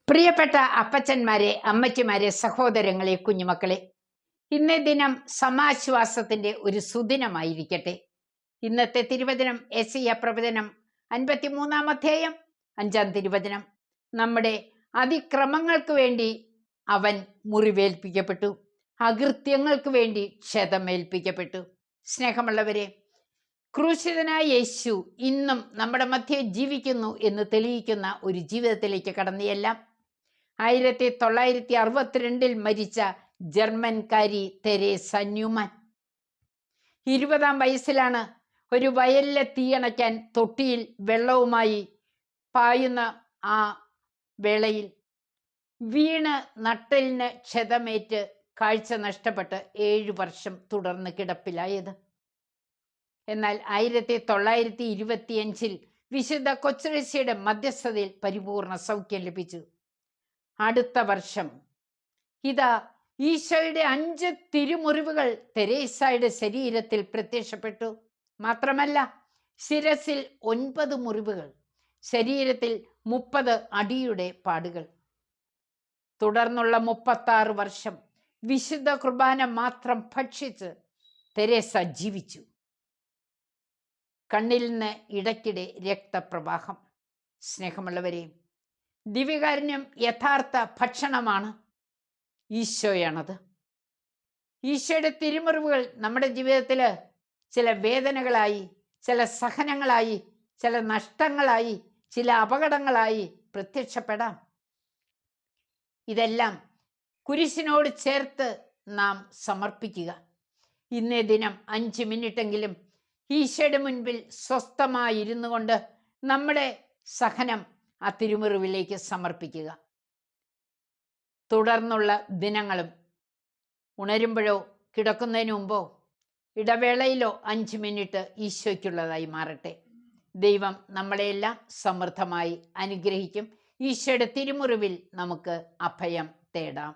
പ്രിയപ്പെട്ട അപ്പച്ചന്മാരെ, അമ്മച്ചിമാരെ, സഹോദരങ്ങളെ, കുഞ്ഞുമക്കളെ, ഇന്നേ ദിനം സമാശ്വാസത്തിന്റെ ഒരു സുദിനമായിരിക്കട്ടെ. ഇന്നത്തെ തിരുവചനം യെശയ്യാ പ്രവചനം 53-ാം അധ്യായം 5-ാം തിരുവചനം. നമ്മുടെ അതിക്രമങ്ങൾക്ക് വേണ്ടി അവൻ മുറിവേൽപ്പിക്കപ്പെട്ടു, അകൃത്യങ്ങൾക്ക് വേണ്ടി ക്ഷതമേൽപ്പിക്കപ്പെട്ടു. സ്നേഹമുള്ളവരെ, ക്രൂശിതനായ യേശു ഇന്നും നമ്മുടെ മധ്യേ ജീവിക്കുന്നു എന്ന് തെളിയിക്കുന്ന ഒരു ജീവിതത്തിലേക്ക് കടന്നുയെല്ലാം 1962 മരിച്ച ജർമ്മൻകാരി തെരേസ ന്യൂമാൻ 20-ാം വയസ്സിലാണ് ഒരു വയലിലെ തീയണയ്ക്കാൻ തൊട്ടിയിൽ വെള്ളവുമായി പായുന്ന ആ വേളയിൽ വീണ് നട്ടലിന് ക്ഷതമേറ്റ് കാഴ്ച നഷ്ടപ്പെട്ട് 7 വർഷം തുടർന്ന് കിടപ്പിലായത്. എന്നാൽ 1925 വിശുദ്ധ കൊച്ചുരശ്ശിയുടെ മധ്യസ്ഥതയിൽ പരിപൂർണ സൗഖ്യം ലഭിച്ചു. അടുത്ത വർഷം ഇതാ ഈശോയുടെ 5 തിരുമുറിവുകൾ തെരേസയുടെ ശരീരത്തിൽ പ്രത്യക്ഷപ്പെട്ടു. മാത്രമല്ല, ശിരസിൽ 9 മുറിവുകൾ, ശരീരത്തിൽ 30 അടിയുടെ പാടുകൾ. തുടർന്നുള്ള 36 വർഷം വിശുദ്ധ കുർബാന മാത്രം ഭക്ഷിച്ച് തെരേസ ജീവിച്ചു. കണ്ണിൽ നിന്ന് ഇടയ്ക്കിടെ രക്തപ്രവാഹം. സ്നേഹമുള്ളവരെ, ദിവ്യകാരുണ്യം യഥാർത്ഥ ഭക്ഷണമാണ്. ഈശോയാണത്. ഈശോയുടെ തിരുമുറിവുകൾ നമ്മുടെ ജീവിതത്തിൽ ചില വേദനകളായി, ചില സഹനങ്ങളായി, ചില നഷ്ടങ്ങളായി, ചില അപകടങ്ങളായി പ്രത്യക്ഷപ്പെടാം. ഇതെല്ലാം കുരിശിനോട് ചേർത്ത് നാം സമർപ്പിക്കുക. ഇന്നേ ദിനം 5 മിനിറ്റെങ്കിലും ഈശോയുടെ മുൻപിൽ സ്വസ്ഥമായിരുന്നു കൊണ്ട് നമ്മുടെ സഹനം ആ തിരുമുറിവിലേക്ക് സമർപ്പിക്കുക. തുടർന്നുള്ള ദിനങ്ങളും ഉണരുമ്പോഴോ കിടക്കുന്നതിന് മുമ്പോ ഇടവേളയിലോ 5 മിനിറ്റ് ഈശോയ്ക്കുള്ളതായി മാറട്ടെ. ദൈവം നമ്മളെയെല്ലാം സമൃദ്ധമായി അനുഗ്രഹിക്കും. ഈശോയുടെ തിരുമുറിവിൽ നമുക്ക് അഭയം തേടാം.